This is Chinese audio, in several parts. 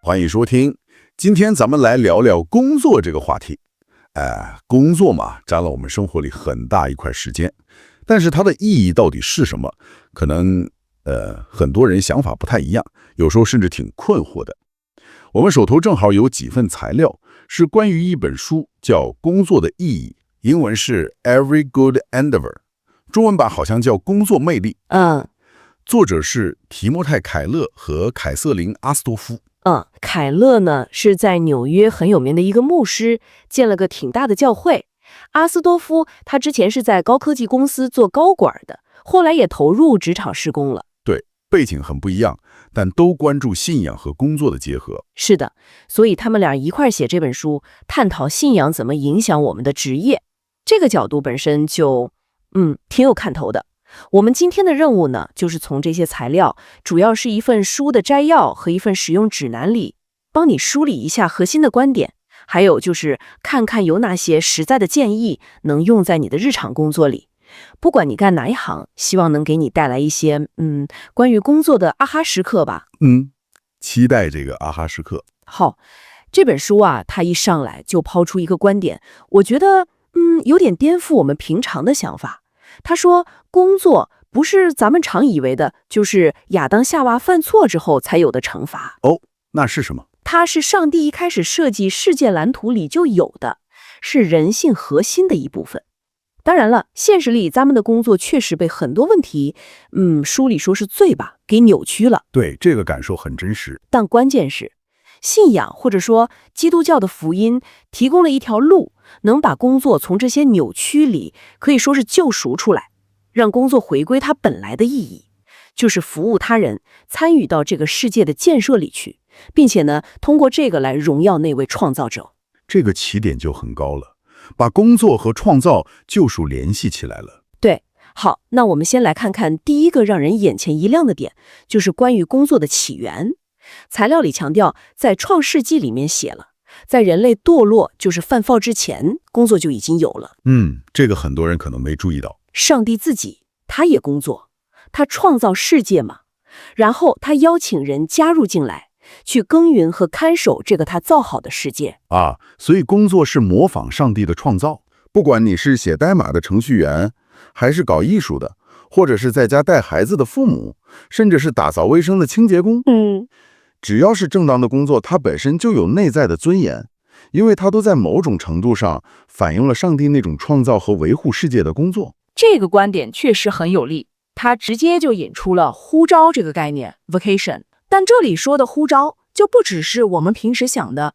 欢迎收听。今天咱们来聊聊工作这个话题。工作嘛，占了我们生活里很大一块时间，但是它的意义到底是什么？可能很多人想法不太一样，有时候甚至挺困惑的。我们手头正好有几份材料，是关于一本书，叫《工作的意义》，英文是 Every Good Endeavor， 中文版好像叫《工作魅力》。作者是提莫泰·凯勒和凯瑟琳·阿斯多夫。凯勒呢是在纽约很有名的一个牧师，建了个挺大的教会。阿斯多夫他之前是在高科技公司做高管的，后来也投入职场施工了。对，背景很不一样，但都关注信仰和工作的结合。是的，所以他们俩一块写这本书，探讨信仰怎么影响我们的职业。这个角度本身就挺有看头的。我们今天的任务呢，就是从这些材料，主要是一份书的摘要和一份使用指南里，帮你梳理一下核心的观点，还有就是看看有哪些实在的建议能用在你的日常工作里。不管你干哪一行，希望能给你带来一些关于工作的啊哈时刻吧。期待这个啊哈时刻。好，这本书啊，它一上来就抛出一个观点，我觉得有点颠覆我们平常的想法。他说，工作不是咱们常以为的，就是亚当夏娃犯错之后才有的惩罚。那是什么？它是上帝一开始设计世界蓝图里就有的，是人性核心的一部分。当然了，现实里咱们的工作确实被很多问题，书里说是罪吧，给扭曲了。对，这个感受很真实。但关键是，信仰或者说基督教的福音提供了一条路，能把工作从这些扭曲里可以说是救赎出来，让工作回归它本来的意义，就是服务他人，参与到这个世界的建设里去，并且呢，通过这个来荣耀那位创造者。这个起点就很高了，把工作和创造救赎联系起来了。对，好，那我们先来看看第一个让人眼前一亮的点，就是关于工作的起源。材料里强调，在创世纪里面写了，在人类堕落就是犯法之前，工作就已经有了。这个很多人可能没注意到。上帝自己他也工作，他创造世界嘛，然后他邀请人加入进来，去耕耘和看守这个他造好的世界。所以工作是模仿上帝的创造。不管你是写代码的程序员，还是搞艺术的，或者是在家带孩子的父母，甚至是打扫卫生的清洁工，只要是正当的工作，它本身就有内在的尊严，因为它都在某种程度上反映了上帝那种创造和维护世界的工作。这个观点确实很有力，它直接就引出了呼召这个概念 vocation。 但这里说的呼召就不只是我们平时想的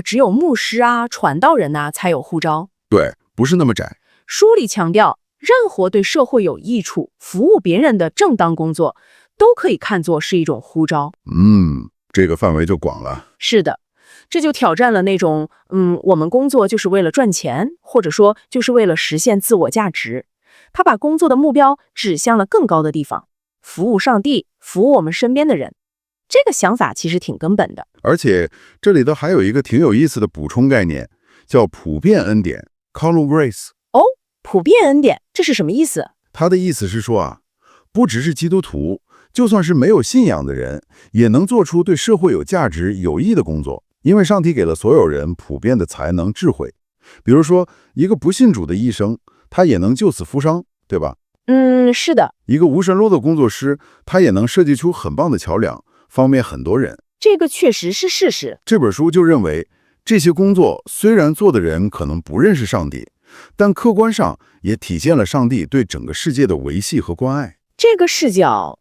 只有牧师传道人才有呼召。对，不是那么窄。书里强调，任何对社会有益处、服务别人的正当工作都可以看作是一种呼召。这个范围就广了。是的，这就挑战了那种我们工作就是为了赚钱，或者说就是为了实现自我价值。他把工作的目标指向了更高的地方，服务上帝，服务我们身边的人。这个想法其实挺根本的。而且这里头还有一个挺有意思的补充概念，叫普遍恩典 （common grace）。普遍恩典，这是什么意思？他的意思是说不只是基督徒，就算是没有信仰的人，也能做出对社会有价值、有益的工作，因为上帝给了所有人普遍的才能、智慧。比如说，一个不信主的医生，他也能救死扶伤，对吧？是的。一个无神论的工作师，他也能设计出很棒的桥梁，方便很多人。这个确实是事实。这本书就认为，这些工作虽然做的人可能不认识上帝，但客观上也体现了上帝对整个世界的维系和关爱。这个视角，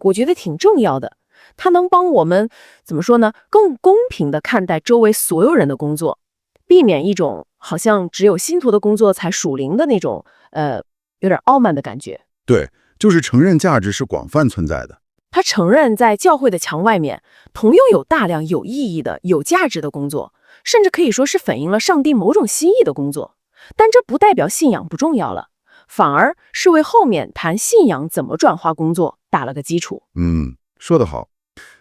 我觉得挺重要的。它能帮我们怎么说呢？更公平地看待周围所有人的工作，避免一种好像只有信徒的工作才属灵的那种有点傲慢的感觉。对，就是承认价值是广泛存在的。他承认在教会的墙外面，同样有大量有意义的、有价值的工作，甚至可以说是反映了上帝某种心意的工作。但这不代表信仰不重要了，反而是为后面谈信仰怎么转化工作打了个基础。说得好。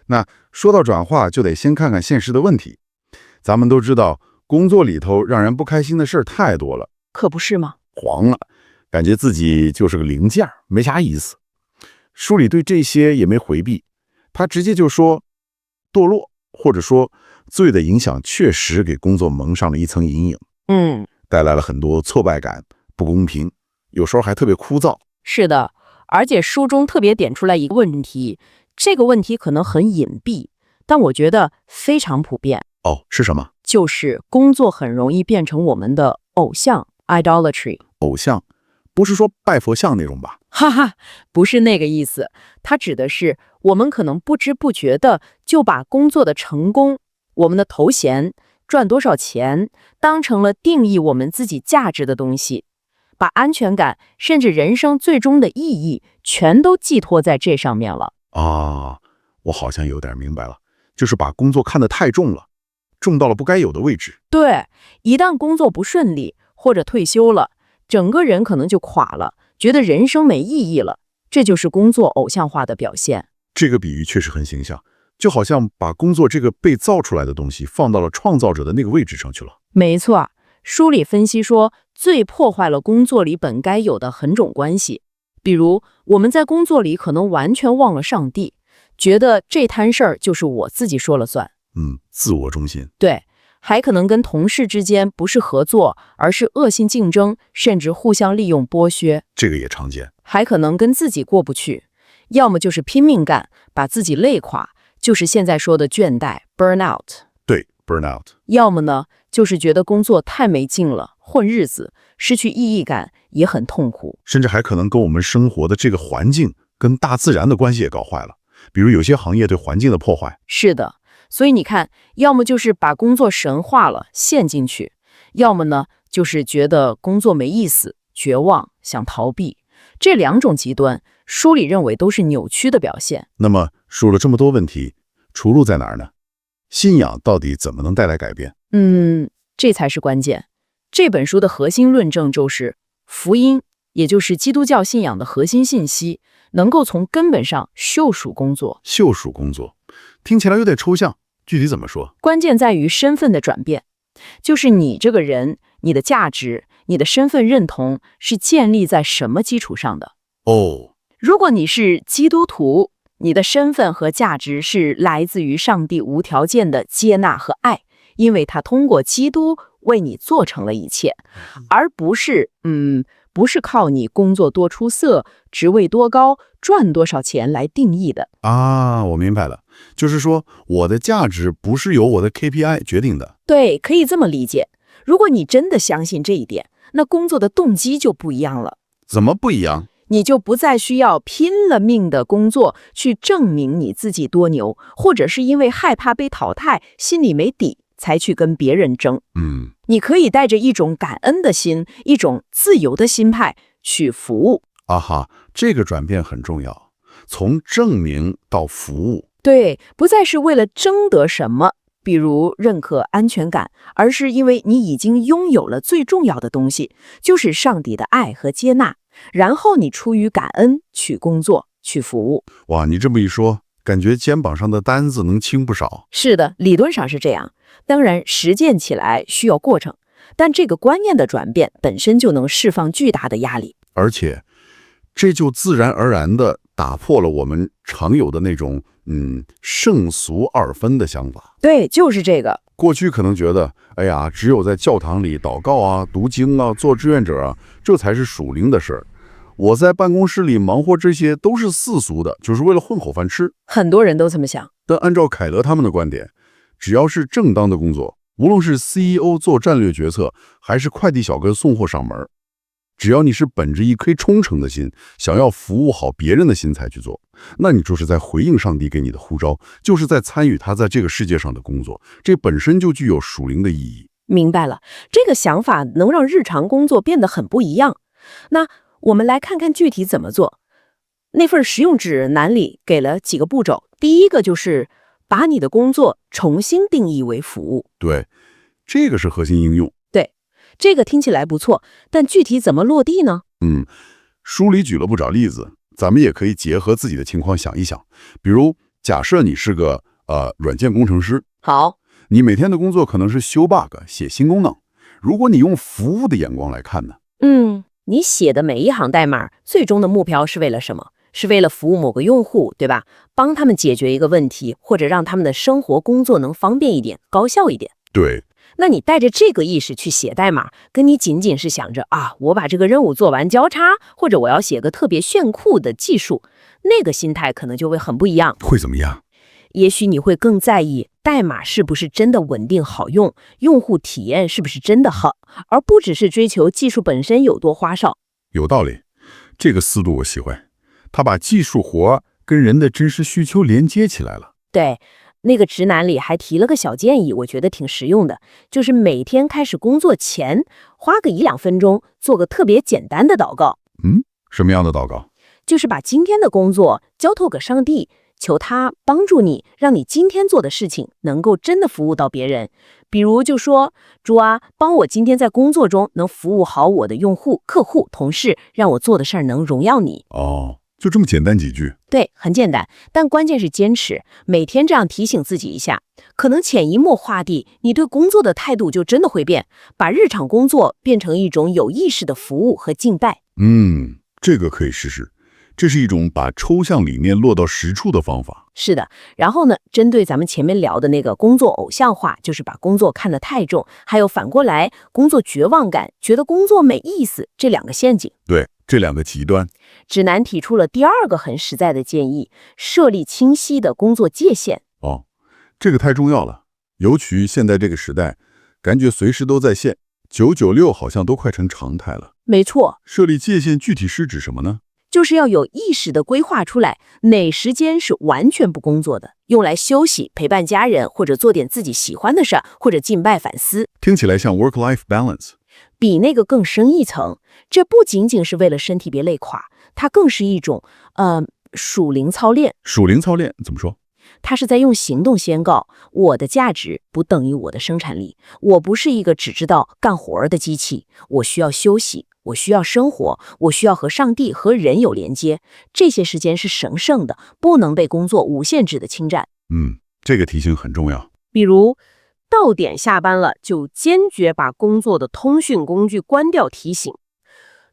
那说到转化，就得先看看现实的问题。咱们都知道，工作里头让人不开心的事儿太多了，可不是吗？黄了，感觉自己就是个零件，没啥意思。书里对这些也没回避，他直接就说，堕落或者说罪的影响确实给工作蒙上了一层阴影，带来了很多挫败感、不公平，有时候还特别枯燥。是的，而且书中特别点出来一个问题，这个问题可能很隐蔽，但我觉得非常普遍，哦，是什么？就是工作很容易变成我们的偶像 idolatry。偶像，不是说拜佛像那种吧？哈哈，不是那个意思，它指的是我们可能不知不觉的就把工作的成功、我们的头衔、赚多少钱当成了定义我们自己价值的东西，把安全感甚至人生最终的意义全都寄托在这上面了。啊，我好像有点明白了，就是把工作看得太重了，重到了不该有的位置。对，一旦工作不顺利或者退休了，整个人可能就垮了，觉得人生没意义了，这就是工作偶像化的表现。这个比喻确实很形象，就好像把工作这个被造出来的东西放到了创造者的那个位置上去了。没错，书里分析说，最破坏了工作里本该有的很种关系。比如，我们在工作里可能完全忘了上帝，觉得这摊事儿就是我自己说了算。自我中心。对，还可能跟同事之间不是合作，而是恶性竞争，甚至互相利用剥削。这个也常见。还可能跟自己过不去，要么就是拼命干，把自己累垮，就是现在说的倦怠 burnout。对 burnout。要么呢，就是觉得工作太没劲了，混日子，失去意义感，也很痛苦。甚至还可能跟我们生活的这个环境跟大自然的关系也搞坏了，比如有些行业对环境的破坏。是的，所以你看，要么就是把工作神化了，陷进去，要么呢，就是觉得工作没意思，绝望，想逃避。这两种极端，书里认为都是扭曲的表现。那么说了这么多问题，出路在哪儿呢？信仰到底怎么能带来改变？这才是关键。这本书的核心论证就是福音，也就是基督教信仰的核心信息，能够从根本上救赎工作。救赎工作听起来有点抽象，具体怎么说？关键在于身份的转变，就是你这个人，你的价值，你的身份认同是建立在什么基础上的。如果你是基督徒，你的身份和价值是来自于上帝无条件的接纳和爱，因为他通过基督为你做成了一切，而不是靠你工作多出色、职位多高、赚多少钱来定义的。我明白了，就是说我的价值不是由我的 KPI 决定的。对，可以这么理解。如果你真的相信这一点，那工作的动机就不一样了。怎么不一样？你就不再需要拼了命的工作去证明你自己多牛，或者是因为害怕被淘汰，心里没底才去跟别人争。你可以带着一种感恩的心，一种自由的心态去服务。这个转变很重要，从证明到服务。对，不再是为了争得什么，比如认可、安全感，而是因为你已经拥有了最重要的东西，就是上帝的爱和接纳，然后你出于感恩去工作、去服务。哇，你这么一说，感觉肩膀上的担子能轻不少。是的，理论上是这样，当然实践起来需要过程，但这个观念的转变本身就能释放巨大的压力，而且这就自然而然地打破了我们常有的那种圣俗二分的想法。对，就是这个。过去可能觉得，只有在教堂里祷告啊、读经啊、做志愿者啊，这才是属灵的事儿。我在办公室里忙活这些都是世俗的，就是为了混口饭吃。很多人都这么想。但按照凯勒他们的观点，只要是正当的工作，无论是 CEO 做战略决策，还是快递小哥送货上门，只要你是本着一颗忠诚的心，想要服务好别人的心才去做，那你就是在回应上帝给你的呼召，就是在参与他在这个世界上的工作，这本身就具有属灵的意义。明白了，这个想法能让日常工作变得很不一样。那我们来看看具体怎么做。那份实用指南里给了几个步骤，第一个就是把你的工作重新定义为服务。对，这个是核心应用。这个听起来不错，但具体怎么落地呢？书里举了不少例子，咱们也可以结合自己的情况想一想。比如，假设你是个软件工程师，好，你每天的工作可能是修 bug、写新功能。如果你用服务的眼光来看呢？你写的每一行代码，最终的目标是为了什么？是为了服务某个用户，对吧？帮他们解决一个问题，或者让他们的生活工作能方便一点、高效一点。对，那你带着这个意识去写代码，跟你仅仅是想着我把这个任务做完交叉，或者我要写个特别炫酷的技术，那个心态可能就会很不一样。会怎么样？也许你会更在意代码是不是真的稳定好用，用户体验是不是真的好，而不只是追求技术本身有多花哨。有道理，这个思路我喜欢。他把技术活跟人的真实需求连接起来了。对，那个直男里还提了个小建议，我觉得挺实用的，就是每天开始工作前，花个1-2分钟做个特别简单的祷告。什么样的祷告？就是把今天的工作交托给上帝，求他帮助你，让你今天做的事情能够真的服务到别人。比如就说，主啊，帮我今天在工作中能服务好我的用户、客户、同事，让我做的事儿能荣耀你。就这么简单几句。对，很简单，但关键是坚持，每天这样提醒自己一下，可能潜移默化地，你对工作的态度就真的会变，把日常工作变成一种有意识的服务和敬拜。这个可以试试。这是一种把抽象理念落到实处的方法。是的，然后呢，针对咱们前面聊的那个工作偶像化，就是把工作看得太重，还有反过来工作绝望感，觉得工作没意思，这2个陷阱。对，这2个极端。指南提出了第2个很实在的建议，设立清晰的工作界限。这个太重要了，尤其现在这个时代，感觉随时都在线，996好像都快成常态了。没错，设立界限具体是指什么呢？就是要有意识地规划出来，哪时间是完全不工作的，用来休息、陪伴家人，或者做点自己喜欢的事儿，或者敬拜反思。听起来像 work-life balance。比那个更深一层，这不仅仅是为了身体别累垮，它更是一种属灵操练。属灵操练怎么说？它是在用行动宣告，我的价值不等于我的生产力，我不是一个只知道干活的机器，我需要休息，我需要生活，我需要和上帝和人有连接，这些时间是神圣的，不能被工作无限制的侵占。这个提醒很重要。比如到点下班了，就坚决把工作的通讯工具关掉提醒。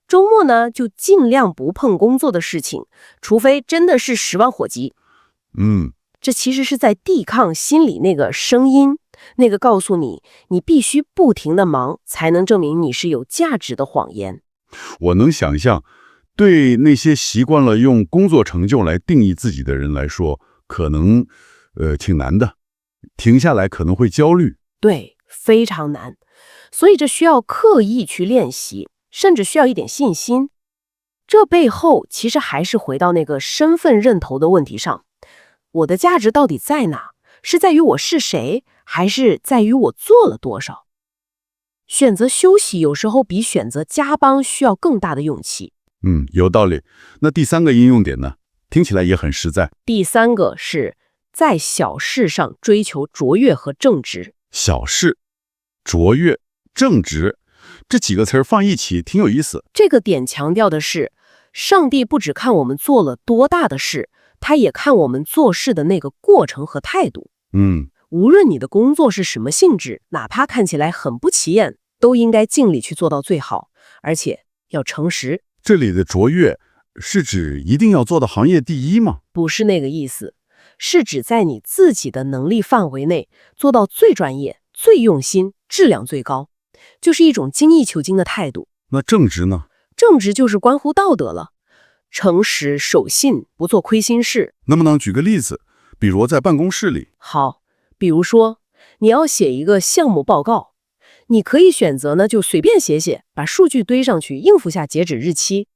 周末呢，就尽量不碰工作的事情，除非真的是10万火急。这其实是在抵抗心里那个声音，那个告诉你，你必须不停的忙，才能证明你是有价值的谎言。我能想象，对那些习惯了用工作成就来定义自己的人来说，可能挺难的，停下来可能会焦虑。对，非常难。所以这需要刻意去练习，甚至需要一点信心。这背后其实还是回到那个身份认同的问题上。我的价值到底在哪？是在于我是谁，还是在于我做了多少？选择休息有时候比选择加班需要更大的勇气。有道理。那第3个应用点呢？听起来也很实在。第3个是在小事上追求卓越和正直。小事、卓越、正直，这几个词儿放一起挺有意思。这个点强调的是，上帝不只看我们做了多大的事，他也看我们做事的那个过程和态度。无论你的工作是什么性质，哪怕看起来很不起眼，都应该尽力去做到最好，而且要诚实。这里的卓越是指一定要做到行业第一吗？不是那个意思，是指在你自己的能力范围内做到最专业、最用心、质量最高，就是一种精益求精的态度。那正直呢？正直就是关乎道德了。诚实守信，不做亏心事。能不能举个例子？比如在办公室里。好，比如说你要写一个项目报告，你可以选择呢就随便写写，把数据堆上去，应付下截止日期。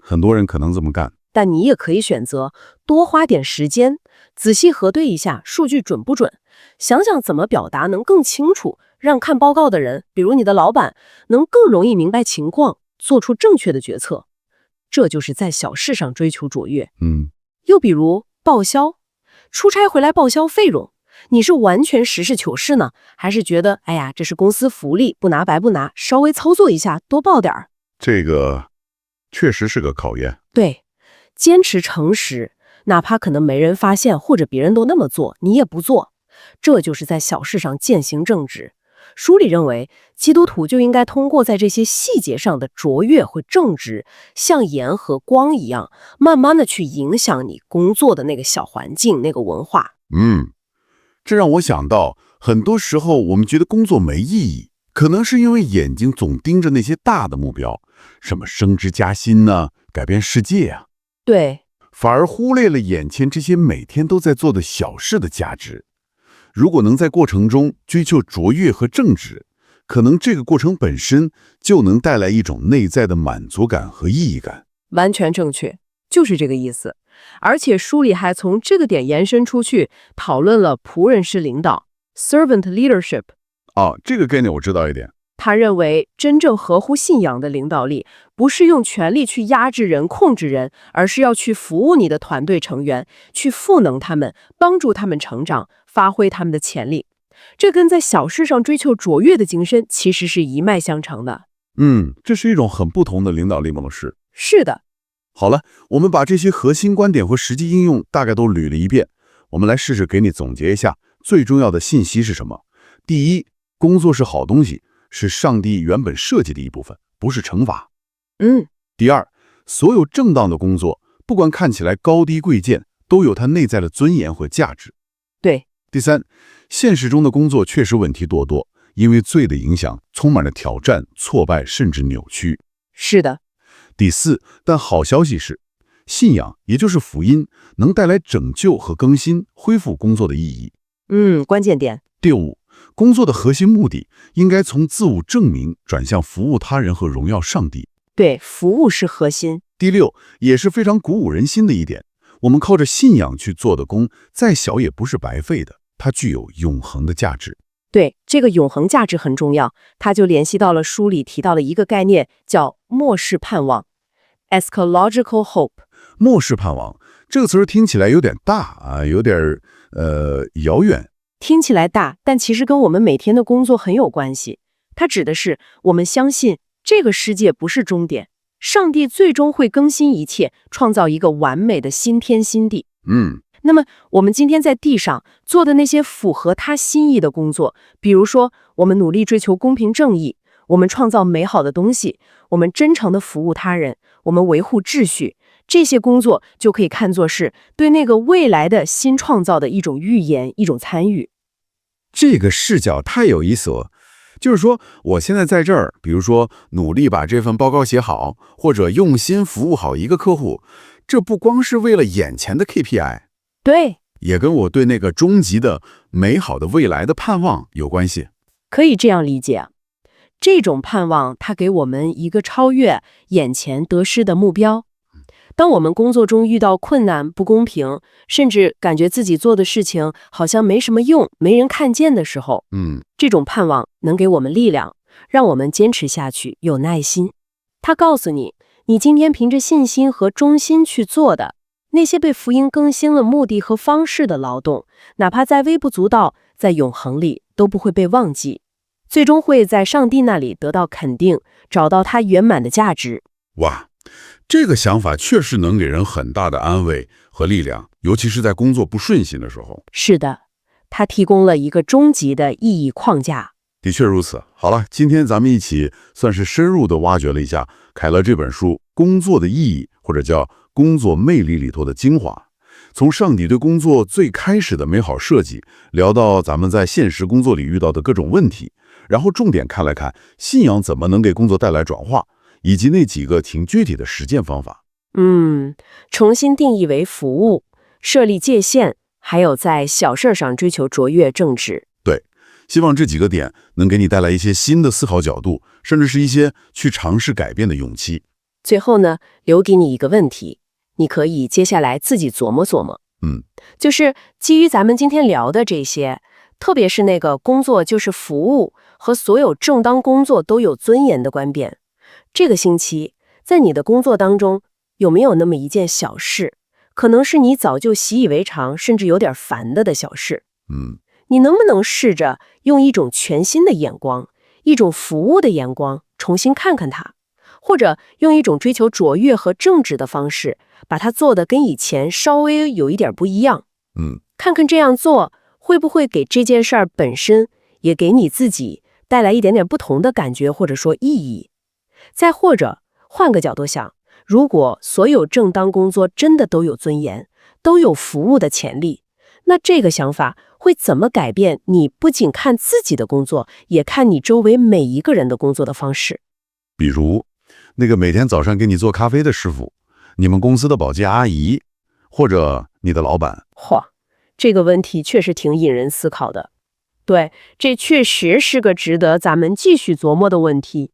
很多人可能这么干。但你也可以选择多花点时间，仔细核对一下数据准不准，想想怎么表达能更清楚，让看报告的人，比如你的老板，能更容易明白情况，做出正确的决策。这就是在小事上追求卓越。又比如报销，出差回来报销费用，你是完全实事求是呢，还是觉得哎呀这是公司福利，不拿白不拿，稍微操作一下多报点儿？这个确实是个考验。对，坚持诚实，哪怕可能没人发现，或者别人都那么做，你也不做，这就是在小事上践行正直。书里认为，基督徒就应该通过在这些细节上的卓越和正直，像盐和光一样，慢慢的去影响你工作的那个小环境、那个文化。这让我想到，很多时候我们觉得工作没意义，可能是因为眼睛总盯着那些大的目标，什么升职加薪呢，改变世界啊，对，反而忽略了眼前这些每天都在做的小事的价值。如果能在过程中追求卓越和正直，可能这个过程本身就能带来一种内在的满足感和意义感。完全正确，就是这个意思。而且书里还从这个点延伸出去，讨论了仆人式领导 （servant leadership）。这个概念我知道一点。他认为，真正合乎信仰的领导力，不是用权力去压制人、控制人，而是要去服务你的团队成员，去赋能他们，帮助他们成长，发挥他们的潜力。这跟在小事上追求卓越的精神其实是一脉相承的。这是一种很不同的领导力模式。是的，好了，我们把这些核心观点和实际应用大概都捋了一遍，我们来试试给你总结一下最重要的信息是什么。第一，工作是好东西，是上帝原本设计的一部分，不是惩罚。第二，所有正当的工作，不管看起来高低贵贱，都有它内在的尊严和价值。对。第三，现实中的工作确实问题多多，因为罪的影响充满了挑战、挫败甚至扭曲。是的。第四，但好消息是，信仰也就是福音，能带来拯救和更新，恢复工作的意义。关键点。第五，工作的核心目的应该从自我证明转向服务他人和荣耀上帝。对，服务是核心。第六，也是非常鼓舞人心的一点，我们靠着信仰去做的工，再小也不是白费的，它具有永恒的价值。对，这个永恒价值很重要，它就联系到了书里提到的一个概念，叫末世盼望 （eschatological hope）。末世盼望这个词儿听起来有点大有点遥远。听起来大，但其实跟我们每天的工作很有关系。它指的是我们相信这个世界不是终点，上帝最终会更新一切，创造一个完美的新天新地。那么我们今天在地上做的那些符合他心意的工作，比如说我们努力追求公平正义，我们创造美好的东西，我们真诚地服务他人，我们维护秩序，这些工作就可以看作是对那个未来的新创造的一种预言，一种参与。这个视角太有意思了。就是说，我现在在这儿，比如说努力把这份报告写好，或者用心服务好一个客户，这不光是为了眼前的 KPI， 对，也跟我对那个终极的美好的未来的盼望有关系。可以这样理解。这种盼望，它给我们一个超越眼前得失的目标。当我们工作中遇到困难、不公平，甚至感觉自己做的事情好像没什么用、没人看见的时候，这种盼望能给我们力量，让我们坚持下去，有耐心。它告诉你，你今天凭着信心和忠心去做的那些被福音更新了目的和方式的劳动，哪怕再微不足道，在永恒里都不会被忘记，最终会在上帝那里得到肯定，找到它圆满的价值。哇，这个想法确实能给人很大的安慰和力量，尤其是在工作不顺心的时候。是的，它提供了一个终极的意义框架。的确如此。好了，今天咱们一起算是深入地挖掘了一下凯勒这本书《工作的意义》或者叫《工作魅力》里头的精华，从上帝对工作最开始的美好设计，聊到咱们在现实工作里遇到的各种问题，然后重点看了看信仰怎么能给工作带来转化，以及那几个挺具体的实践方法。重新定义为服务，设立界限，还有在小事上追求卓越正直。对，希望这几个点能给你带来一些新的思考角度，甚至是一些去尝试改变的勇气。最后呢，留给你一个问题，你可以接下来自己琢磨琢磨。就是基于咱们今天聊的这些，特别是那个工作就是服务和所有正当工作都有尊严的观点，这个星期在你的工作当中有没有那么一件小事，可能是你早就习以为常甚至有点烦的小事，你能不能试着用一种全新的眼光，一种服务的眼光重新看看它，或者用一种追求卓越和正直的方式把它做得跟以前稍微有一点不一样。看看这样做会不会给这件事儿本身，也给你自己带来一点点不同的感觉或者说意义。再或者换个角度想，如果所有正当工作真的都有尊严，都有服务的潜力，那这个想法会怎么改变你不仅看自己的工作，也看你周围每一个人的工作的方式？比如那个每天早上给你做咖啡的师傅，你们公司的保洁阿姨，或者你的老板。嚯，这个问题确实挺引人思考的。对，这确实是个值得咱们继续琢磨的问题。